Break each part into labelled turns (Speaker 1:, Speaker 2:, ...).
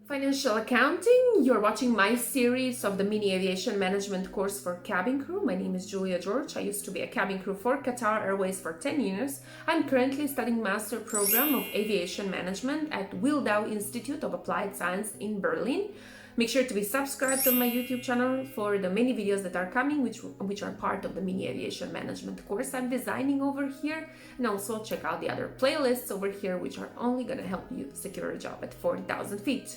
Speaker 1: Financial accounting, you're watching my series of the mini aviation management course for cabin crew. My name is Julia George. I used to be a cabin crew for Qatar Airways for 10 years. I'm currently studying master program of aviation management at Wildau Institute of Applied Science in Berlin. Make sure to be subscribed to my YouTube channel for the many videos that are coming, which are part of the mini aviation management course I'm designing over here. And also check out the other playlists over here, which are only going to help you secure a job at 40,000 feet.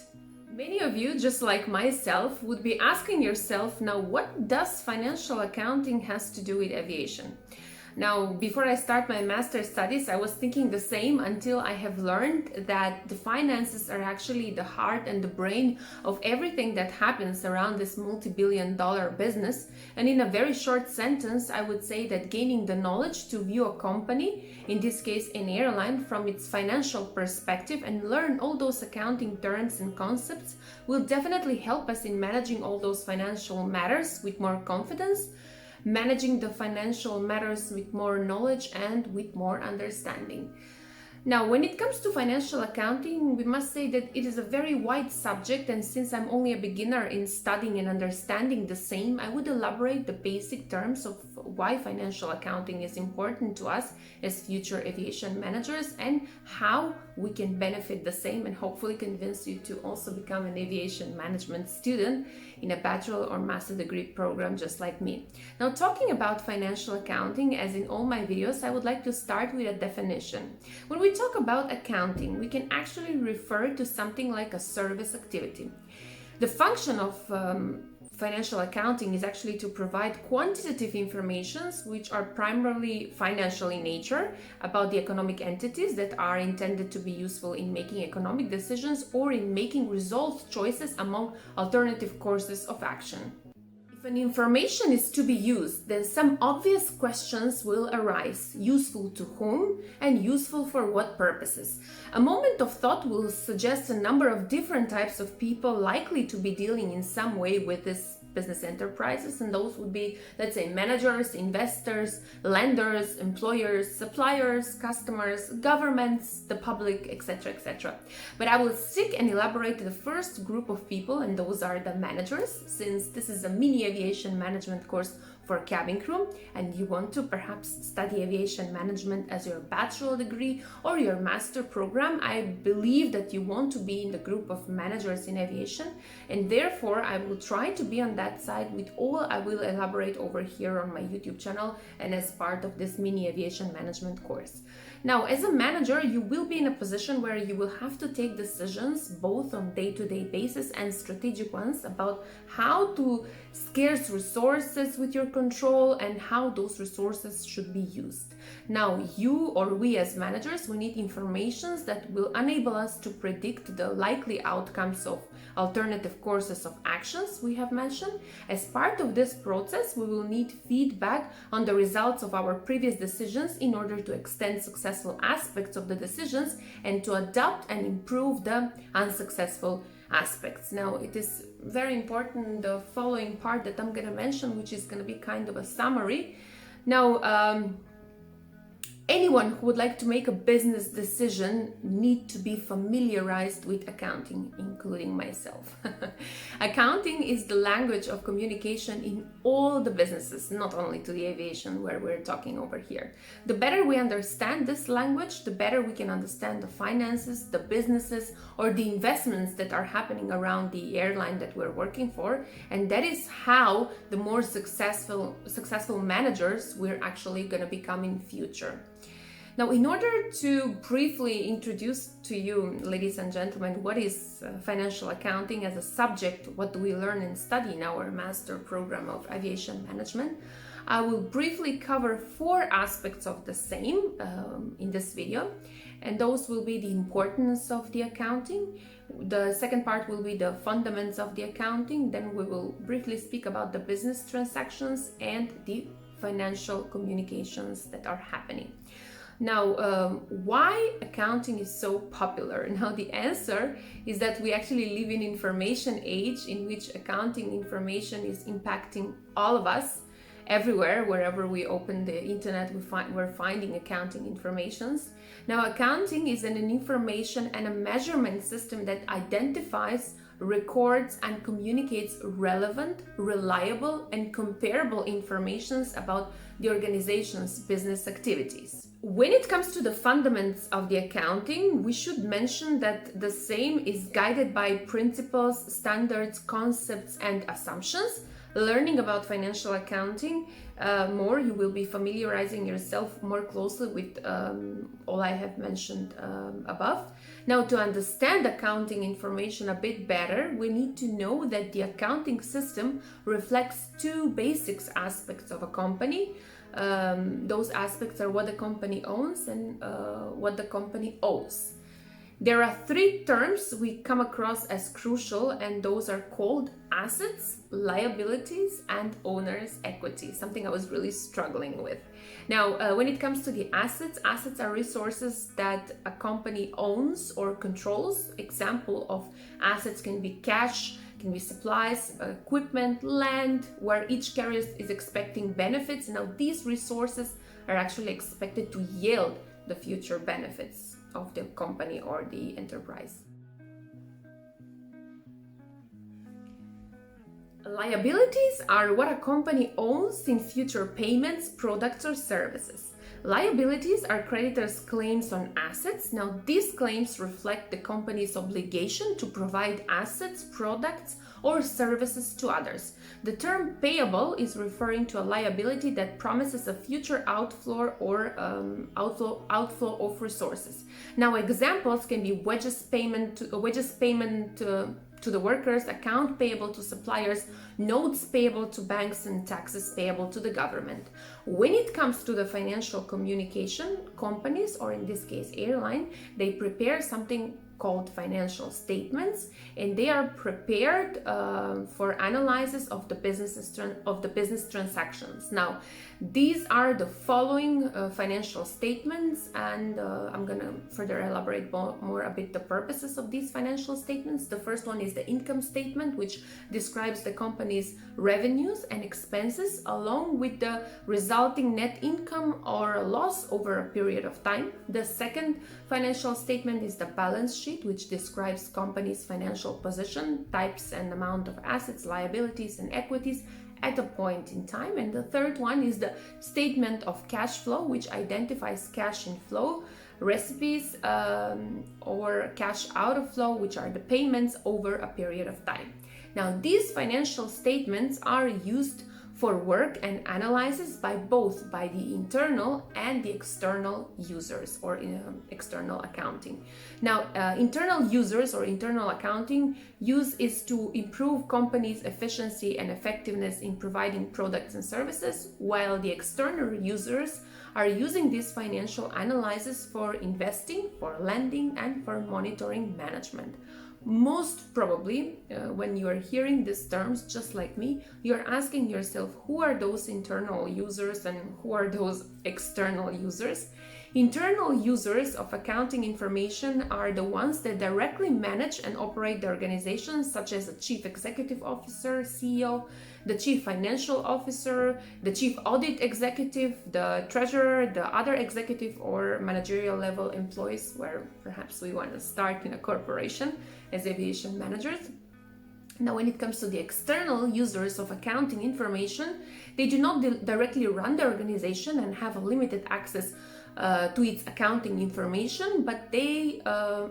Speaker 1: Many of you, just like myself, would be asking yourself, now what does financial accounting has to do with aviation? Now, before I start my master's studies, I was thinking the same until I have learned that the finances are actually the heart and the brain of everything that happens around this multi-billion-dollar business. And in a very short sentence, I would say that gaining the knowledge to view a company, in this case an airline, from its financial perspective and learn all those accounting terms and concepts will definitely help us in managing all those financial matters with more confidence, managing the financial matters with more knowledge and with more understanding. Now, when it comes to financial accounting, we must say that it is a very wide subject, and since I'm only a beginner in studying and understanding the same, I would elaborate the basic terms of why financial accounting is important to us as future aviation managers and how we can benefit the same, and hopefully convince you to also become an aviation management student in a bachelor or master degree program just like me. Now, talking about financial accounting, as in all my videos, I would like to start with a definition. When we talk about accounting, we can actually refer to something like a service activity. The function of financial accounting is actually to provide quantitative informations which are primarily financial in nature about the economic entities that are intended to be useful in making economic decisions or in making resolved choices among alternative courses of action. If an information is to be used, then some obvious questions will arise. Useful to whom and useful for what purposes? A moment of thought will suggest a number of different types of people likely to be dealing in some way with this business enterprises, and those would be, let's say, managers, investors, lenders, employers, suppliers, customers, governments, the public, etc., etc. But I will stick and elaborate the first group of people, and those are the managers, since this is a mini aviation management course for cabin crew and you want to perhaps study aviation management as your bachelor degree or your master program. I believe that you want to be in the group of managers in aviation, and therefore I will try to be on that side with all I will elaborate over here on my YouTube channel and as part of this mini aviation management course. Now, as a manager, you will be in a position where you will have to take decisions both on day-to-day basis and strategic ones about how to scarce resources with your control and how those resources should be used. Now, you or we as managers, we need informations that will enable us to predict the likely outcomes of alternative courses of actions we have mentioned. As part of this process, we will need feedback on the results of our previous decisions in order to extend successful aspects of the decisions and to adapt and improve the unsuccessful aspects. Now, it is very important, the following part that I'm going to mention, which is going to be kind of a summary. Now, anyone who would like to make a business decision need to be familiarized with accounting, including myself. Accounting is the language of communication in all the businesses, not only to the aviation where we're talking over here. The better we understand this language, the better we can understand the finances, the businesses, or the investments that are happening around the airline that we're working for. And that is how the more successful managers we're actually going to become in future. Now, in order to briefly introduce to you, ladies and gentlemen, what is financial accounting as a subject, what do we learn and study in our master program of aviation management, I will briefly cover 4 aspects of the same in this video, and those will be the importance of the accounting. The second part will be the fundamentals of the accounting. Then we will briefly speak about the business transactions and the financial communications that are happening. Now, why accounting is so popular? Now, the answer is that we actually live in information age in which accounting information is impacting all of us everywhere. Wherever we open the internet, we're finding accounting informations. Now, accounting is an information and a measurement system that identifies, records, and communicates relevant, reliable, and comparable informations about the organization's business activities. When it comes to the fundamentals of the accounting, we should mention that the same is guided by principles, standards, concepts, and assumptions. Learning about financial accounting more, you will be familiarizing yourself more closely with all I have mentioned above. Now, to understand accounting information a bit better, we need to know that the accounting system reflects two basic aspects of a company. Those aspects are what the company owns and what the company owes. There are three terms we come across as crucial, and those are called assets, liabilities, and owner's equity, something I was really struggling with. Now, when it comes to the assets, assets are resources that a company owns or controls. Example of assets can be cash, can be supplies, equipment, land, where each carrier is expecting benefits. Now, these resources are actually expected to yield the future benefits of the company or the enterprise. Liabilities are what a company owns in future payments, products, or services. Liabilities are creditors' claims on assets. Now, these claims reflect the company's obligation to provide assets, products, or services to others. The term payable is referring to a liability that promises a future outflow or outflow of resources. Now, examples can be wages payment to the workers, account payable to suppliers, notes payable to banks, and taxes payable to the government. When it comes to the financial communication, companies, or in this case airline, they prepare something called financial statements, and they are prepared for analysis of the business transactions. Now, these are the following financial statements, and I'm gonna further elaborate more a bit the purposes of these financial statements. The first one is the income statement, which describes the company's revenues and expenses along with the resulting net income or loss over a period of time. The second financial statement is the balance sheet, which describes company's financial position, types and amount of assets, liabilities, and equities at a point in time. And the third one is the statement of cash flow, which identifies cash inflow, recipes, or cash out of flow, which are the payments over a period of time. Now, these financial statements are used for work and analysis by the internal and the external users or external accounting. Now, internal users or internal accounting use is to improve companies' efficiency and effectiveness in providing products and services, while the external users are using this financial analysis for investing, for lending, and for monitoring management. Most probably, when you are hearing these terms, just like me, you're asking yourself, who are those internal users and who are those external users? Internal users of accounting information are the ones that directly manage and operate the organization, such as the chief executive officer, CEO, the chief financial officer, the chief audit executive, the treasurer, the other executive or managerial level employees, where perhaps we want to start in a corporation as aviation managers. Now, when it comes to the external users of accounting information, they do not directly run the organization and have a limited access to its accounting information, but they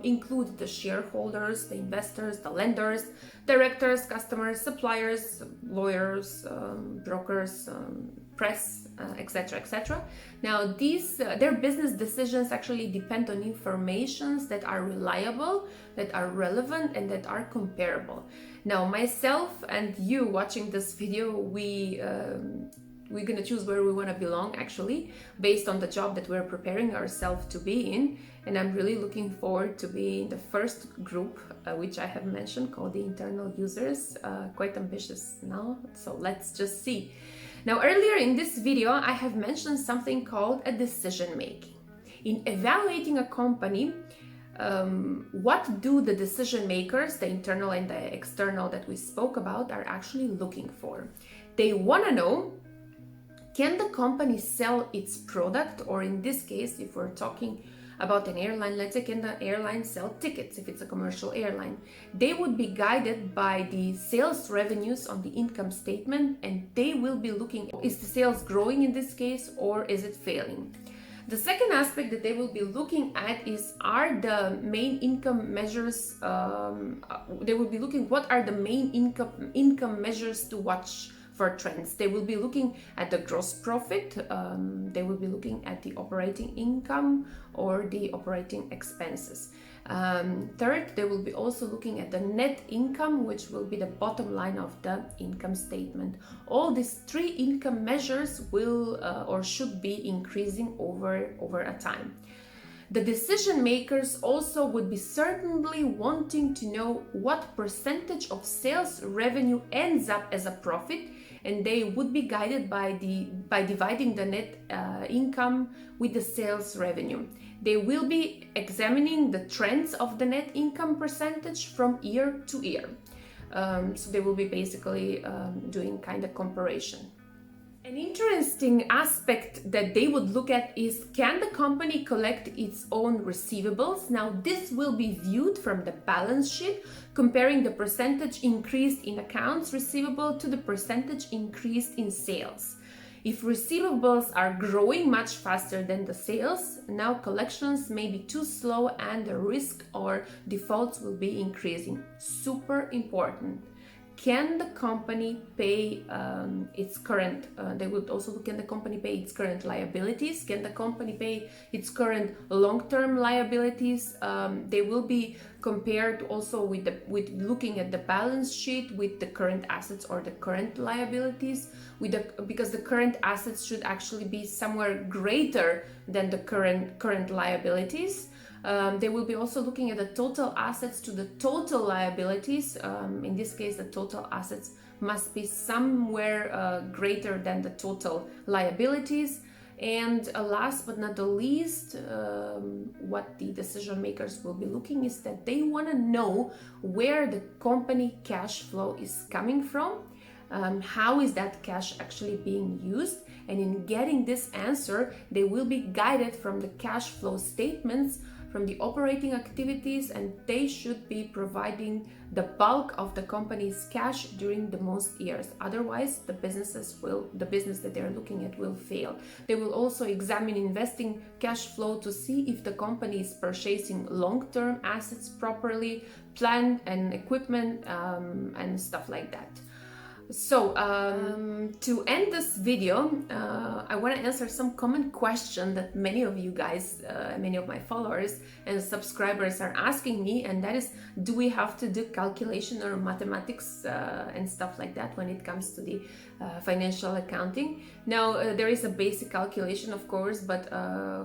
Speaker 1: include the shareholders, the investors, the lenders, directors, customers, suppliers, lawyers, brokers, press, etc., etc. Now, their business decisions actually depend on informations that are reliable, that are relevant, and that are comparable. Now, myself and you watching this video, we're gonna choose where we want to belong, actually, based on the job that we're preparing ourselves to be in. And I'm really looking forward to be in the first group, which I have mentioned, called the internal users. Quite ambitious now, so let's just see. Now, earlier in this video, I have mentioned something called a decision making. In evaluating a company, what do the decision makers, the internal and the external that we spoke about, are actually looking for? They want to know Can the company sell its product? Or in this case, if we're talking about an airline, let's say, can the airline sell tickets if it's a commercial airline? They would be guided by the sales revenues on the income statement, and they will be looking, is the sales growing in this case, or is it failing? The second aspect that they will be looking at is, are the main income measures, they will be looking, what are the main income measures to watch for trends. They will be looking at the gross profit, they will be looking at the operating income or the operating expenses. Third, they will be also looking at the net income, which will be the bottom line of the income statement. All these three income measures will or should be increasing over a time. The decision makers also would be certainly wanting to know what percentage of sales revenue ends up as a profit, and they would be guided by dividing the net income with the sales revenue. They will be examining the trends of the net income percentage from year to year. So they will be basically doing kind of comparison. An interesting aspect that they would look at is, can the company collect its own receivables? Now, this will be viewed from the balance sheet, comparing the percentage increased in accounts receivable to the percentage increased in sales. If receivables are growing much faster than the sales, now collections may be too slow and the risk or defaults will be increasing. Super important. Can the company pay its current, they would also look, can the company pay its current liabilities? Can the company pay its current long-term liabilities? They will be compared also with looking at the balance sheet with the current assets or the current liabilities, because the current assets should actually be somewhere greater than the current liabilities. They will be also looking at the total assets to the total liabilities. In this case, the total assets must be somewhere greater than the total liabilities. And last but not the least, what the decision makers will be looking is that they want to know where the company cash flow is coming from. How is that cash actually being used? And in getting this answer, they will be guided from the cash flow statements from the operating activities, and they should be providing the bulk of the company's cash during the most years. Otherwise, the business that they're looking at will fail. They will also examine investing cash flow to see if the company is purchasing long-term assets properly, plant and equipment, and stuff like that. So to end this video, I want to answer some common question that many of you guys, many of my followers and subscribers are asking me, and that is, do we have to do calculation or mathematics and stuff like that when it comes to the financial accounting? Now, there is a basic calculation, of course, but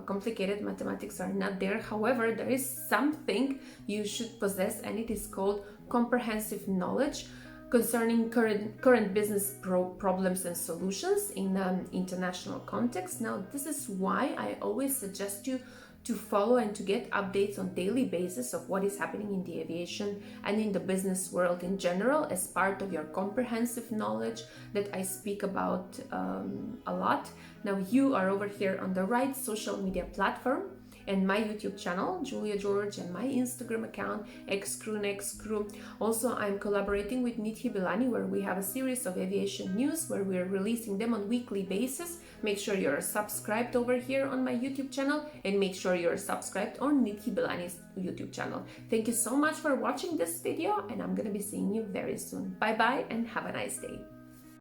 Speaker 1: complicated mathematics are not there. However, there is something you should possess, and it is called comprehensive knowledge concerning current business problems and solutions in an international context. Now, this is why I always suggest you to follow and to get updates on daily basis of what is happening in the aviation and in the business world in general, as part of your comprehensive knowledge that I speak about a lot. Now, you are over here on the right social media platform, and my YouTube channel, Julia George, and my Instagram account, Xcrew Next Crew. Also, I'm collaborating with Niti Bilani, where we have a series of aviation news where we're releasing them on weekly basis. Make sure you're subscribed over here on my YouTube channel, and make sure you're subscribed on Niti Bilani's YouTube channel. Thank you so much for watching this video, and I'm gonna be seeing you very soon. Bye bye and have a nice day.